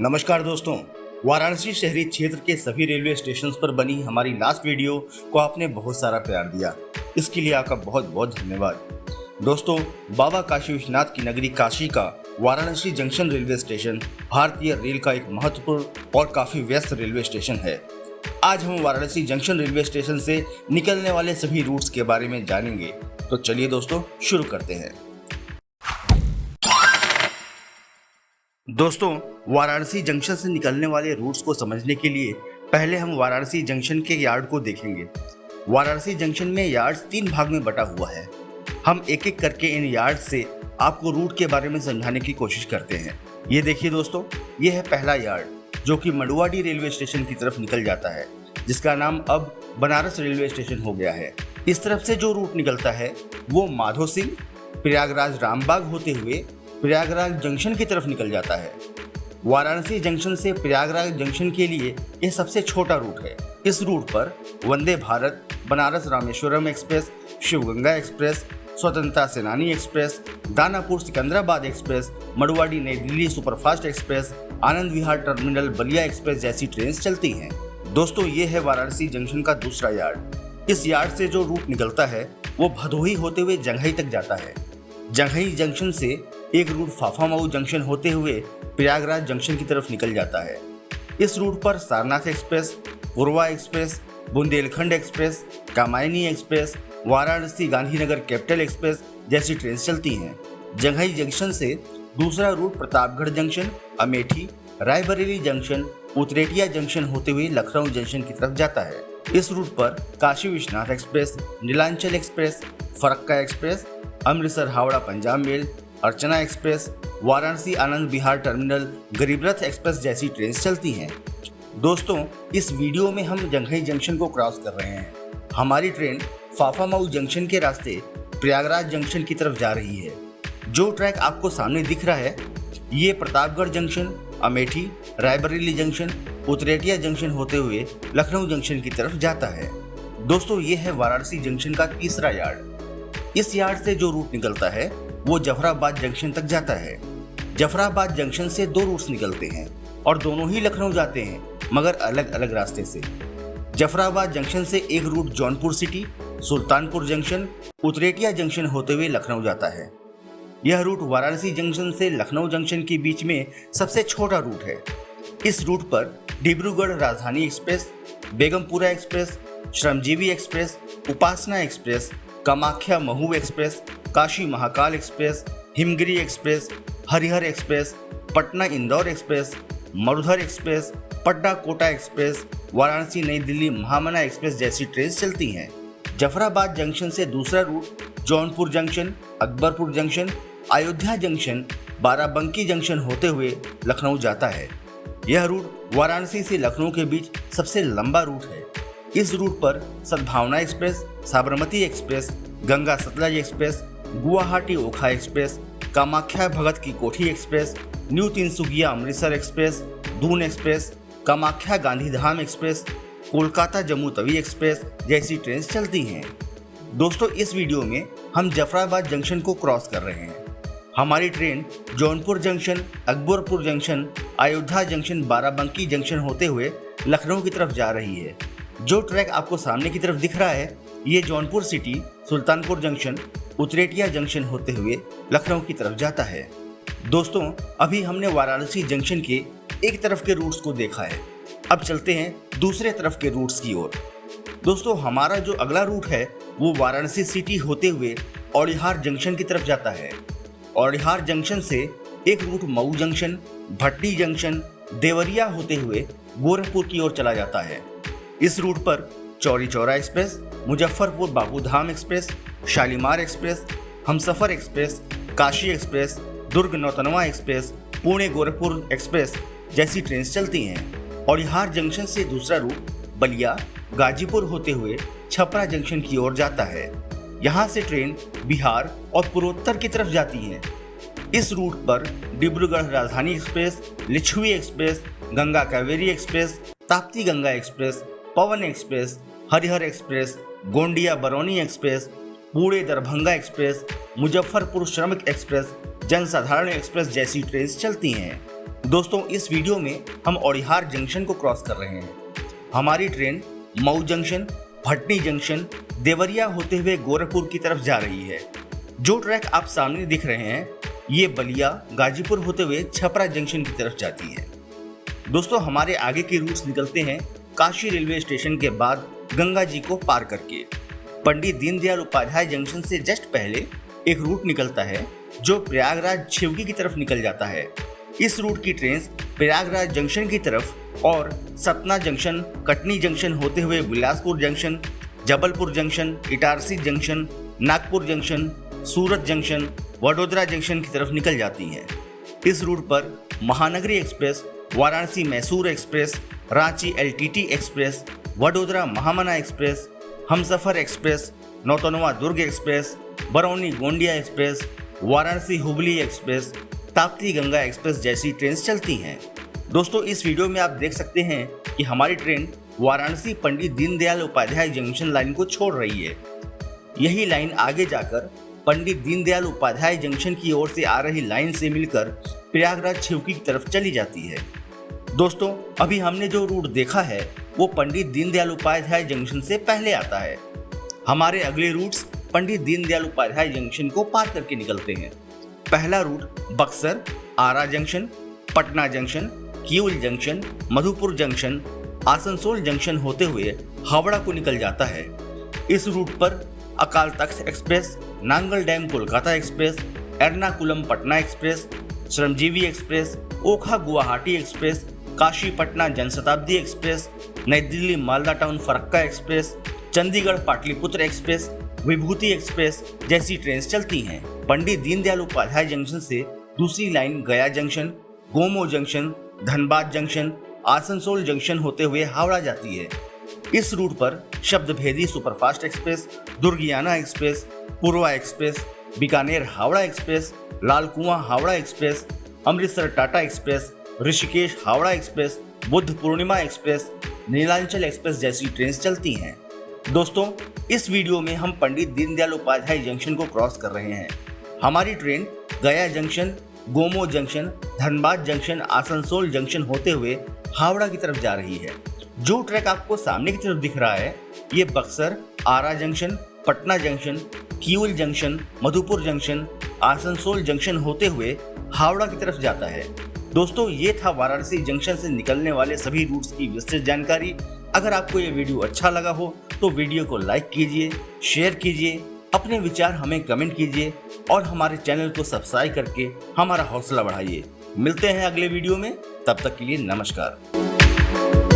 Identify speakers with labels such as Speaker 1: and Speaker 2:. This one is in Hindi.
Speaker 1: नमस्कार दोस्तों, वाराणसी शहरी क्षेत्र के सभी रेलवे स्टेशन पर बनी हमारी लास्ट वीडियो को आपने बहुत सारा प्यार दिया। इसके लिए आपका बहुत बहुत धन्यवाद। दोस्तों, बाबा काशी विश्वनाथ की नगरी काशी का वाराणसी जंक्शन रेलवे स्टेशन भारतीय रेल का एक महत्वपूर्ण और काफी व्यस्त रेलवे स्टेशन है। आज हम वाराणसी जंक्शन रेलवे स्टेशन से निकलने वाले सभी रूट्स के बारे में जानेंगे। तो चलिए दोस्तों, शुरू करते हैं। दोस्तों, वाराणसी जंक्शन से निकलने वाले रूट्स को समझने के लिए पहले हम वाराणसी जंक्शन के यार्ड को देखेंगे। वाराणसी जंक्शन में यार्ड्स 3 भाग में बटा हुआ है। हम एक एक करके इन यार्ड से आपको रूट के बारे में समझाने की कोशिश करते हैं। ये देखिए दोस्तों, ये है पहला यार्ड जो कि मंडुआडीह रेलवे स्टेशन की तरफ निकल जाता है, जिसका नाम अब बनारस रेलवे स्टेशन हो गया है। इस तरफ से जो रूट निकलता है वो माधो सिंह, प्रयागराज रामबाग होते हुए प्रयागराज जंक्शन की तरफ निकल जाता है। वाराणसी जंक्शन से प्रयागराज जंक्शन के लिए यह सबसे छोटा रूट है। इस रूट पर वंदे भारत, बनारस रामेश्वरम एक्सप्रेस, शिवगंगा एक्सप्रेस, स्वतंत्रता सेनानी एक्सप्रेस, दानापुर सिकंदराबाद एक्सप्रेस, मंडुआडीह नई दिल्ली सुपरफास्ट एक्सप्रेस, आनंद विहार टर्मिनल बलिया एक्सप्रेस जैसी ट्रेन चलती हैं। दोस्तों, ये है वाराणसी जंक्शन का दूसरा यार्ड। इस यार्ड से जो रूट निकलता है वो भदोही होते हुए जंघई तक जाता है। जंघई जंक्शन से एक रूट फाफामऊ जंक्शन होते हुए प्रयागराज जंक्शन की तरफ निकल जाता है। इस रूट पर Sarnath express, Purva express, Bundelkhand express, Kamayani express, Varanasi Gandhinagar capital express जैसी ट्रेन चलती हैं। जंघई जंक्शन से दूसरा route Pratapgarh junction, Amethi, Raebareli junction, Utretia junction होते हुए लखनऊ जंक्शन की तरफ जाता है। इस रूट पर Kashi Vishwanath express, Nilanchal express, Farakka express, Amritsar Howrah Punjab mail, Archana express, Varanasi Anand Vihar terminal, Garib Rath express जैसी ट्रेन चलती हैं। दोस्तों, इस वीडियो में हम जंघई जंक्शन को क्रॉस कर रहे हैं। हमारी ट्रेन फाफामऊ जंक्शन के रास्ते प्रयागराज जंक्शन की तरफ जा रही है। जो ट्रैक आपको सामने दिख रहा है ये Pratapgarh junction, Amethi, Raebareli junction, Utretia junction होते हुए लखनऊ जंक्शन की तरफ जाता है। दोस्तों, ये है वाराणसी जंक्शन का तीसरा यार्ड। इस यार्ड से जो रूट निकलता है वो जफराबाद जंक्शन तक जाता है। जफराबाद जंक्शन से 2 रूट्स निकलते हैं और दोनों ही लखनऊ जाते हैं, मगर अलग अलग रास्ते से। जफराबाद जंक्शन से एक route Jaunpur city, Sultanpur junction, Utretia junction होते हुए लखनऊ जाता है। यह रूट वाराणसी जंक्शन से लखनऊ जंक्शन के बीच में सबसे छोटा रूट है। इस रूट पर Dibrugarh Rajdhani express, Begampura express, Shramjeevi express, Upasana express, Kamakhya Mhow express, Kashi Mahakal express, Himgiri express, Harihar express, Patna Indore express, Marudhar express, Patna Kota express, Varanasi New Delhi Mahamana express जैसी ट्रेन चलती हैं। जफराबाद जंक्शन से दूसरा route Jaunpur junction, Akbarpur junction, Ayodhya junction, Barabanki junction होते हुए लखनऊ जाता है। यह रूट वाराणसी से लखनऊ के बीच सबसे लंबा रूट है। इस रूट पर Sadbhavna express, Sabarmati express, Ganga Satluj express, Guwahati Okha express, Kamakhya Bhagat ki Kothi express, new Tinsukia Amritsar express, Doon express, Kamakhya Gandhidham express, Kolkata Jammu Tawi express जैसी ट्रेन चलती हैं। दोस्तों, इस वीडियो में हम जफराबाद जंक्शन को क्रॉस कर रहे हैं। हमारी train Jaunpur junction, Akbarpur junction, Ayodhya junction, Barabanki junction होते हुए लखनऊ की तरफ जा रही है। जो ट्रैक आपको सामने की तरफ दिख रहा है ये Jaunpur city, Sultanpur junction, Utretia junction होते हुए लखनऊ की तरफ जाता है। दोस्तों, अभी हमने वाराणसी जंक्शन के एक तरफ के रूट्स को देखा है। अब चलते हैं दूसरे तरफ के रूट्स की ओर। दोस्तों, हमारा जो अगला रूट है वो वाराणसी सिटी होते हुए औड़िहार जंक्शन की तरफ जाता है। औड़िहार जंक्शन से एक रूट मऊ जंक्शन, भट्टी जंक्शन, देवरिया होते हुए गोरखपुर की ओर चला जाता है। इस रूट पर Chauri Chaura express, Muzaffarpur Babudham express, Shalimar express, Humsafar express, Kashi express, Durg Nautanwa express, Pune Gorakhpur express जैसी ट्रेन चलती हैं। औड़िहार जंक्शन से दूसरा रूट बलिया, गाजीपुर होते हुए छपरा जंक्शन की ओर जाता है। यहाँ से ट्रेन बिहार और पूर्वोत्तर की तरफ जाती है। इस रूट पर Dibrugarh Rajdhani express, Lichchhavi express, Ganga Kaveri express, Tapti Ganga express, Pawan express, Harihar express, Gondia Barauni express, Pune Darbhanga express, Muzaffarpur Shramik express, Jansadharan express जैसी ट्रेन चलती हैं। दोस्तों इस वीडियो में हम औड़िहार जंक्शन को क्रॉस कर रहे हैं। हमारी train Mau junction, Bhatni junction, Deoria होते हुए गोरखपुर की तरफ जा रही है। जो ट्रैक आप सामने दिख रहे हैं ये बलिया, गाजीपुर होते हुए छपरा जंक्शन की तरफ जाती है। दोस्तों हमारे आगे के रूट्स निकलते हैं काशी रेलवे स्टेशन के बाद गंगा जी को पार करके। पंडित दीनदयाल उपाध्याय जंक्शन से जस्ट पहले एक रूट निकलता है जो प्रयागराज छिवकी की तरफ निकल जाता है। इस रूट की ट्रेन प्रयागराज जंक्शन की तरफ और सतना जंक्शन, कटनी जंक्शन होते हुए Bilaspur junction, Jabalpur junction, Itarsi junction, Nagpur junction, Surat junction, Vadodara junction की तरफ निकल जाती हैं। इस रूट पर Mahanagari express, Varanasi Mysore express, Ranchi LTT express, Vadodara Mahamana express, Humsafar express, Nautanwa Durg express, Barauni Gondia express, Varanasi Hubli express, Tapti Ganga express जैसी ट्रेन चलती हैं। दोस्तों इस वीडियो में आप देख सकते हैं कि हमारी ट्रेन वाराणसी पंडित दीनदयाल उपाध्याय जंक्शन लाइन को छोड़ रही है। यही लाइन आगे जाकर पंडित दीनदयाल उपाध्याय जंक्शन की ओर से आ रही लाइन से मिलकर प्रयागराज छिवकी की तरफ चली जाती है। दोस्तों अभी हमने जो रूट देखा है वो पंडित दीनदयाल उपाध्याय जंक्शन से पहले आता है। हमारे अगले रूट्स पंडित दीनदयाल उपाध्याय जंक्शन को पार करके निकलते हैं। पहला route Buxar, Ara junction, Patna junction, Kiul junction, Madhupur junction, Asansol junction होते हुए हावड़ा को निकल जाता है। इस रूट पर Akal Takht express, Nangal dam Kolkata express, Ernakulam Patna express, Shramjeevi express, Okha Guwahati express, Kashi Patna Janshatabdi express, नई Delhi Malda town Farakka express, Chandigarh Pataliputra express, Vibhuti express जैसी ट्रेन चलती हैं। पंडित दीनदयाल उपाध्याय जंक्शन से दूसरी line Gaya junction, Gomo junction, Dhanbad junction, Asansol junction होते हुए हावड़ा जाती है। इस रूट पर Shabdbhedi superfast express, Durgiana express, Purva express, Bikaner Howrah express, Lal Kuan Howrah express, Amritsar Tata express, Rishikesh Howrah express, Buddha Purnima express, Nilanchal express जैसी ट्रेन चलती हैं। दोस्तों इस वीडियो में हम पंडित दीनदयाल उपाध्याय जंक्शन को क्रॉस कर रहे हैं। हमारी train Gaya junction, Gomo junction, Dhanbad junction, Asansol junction होते हुए हावड़ा की तरफ जा रही है। जो ट्रैक आपको सामने की तरफ दिख रहा है ये Buxar, Ara junction, Patna junction, Kiul junction, Madhupur junction, Asansol junction होते हुए हावड़ा की तरफ जाता है। दोस्तों ये था वाराणसी जंक्शन से निकलने वाले सभी रूट्स की विस्तृत जानकारी। अगर आपको ये वीडियो अच्छा लगा हो तो वीडियो को लाइक कीजिए, शेयर कीजिए, अपने विचार हमें कमेंट कीजिए और हमारे चैनल को सब्सक्राइब करके हमारा हौसला बढ़ाइए। मिलते हैं अगले वीडियो में, तब तक के लिए नमस्कार।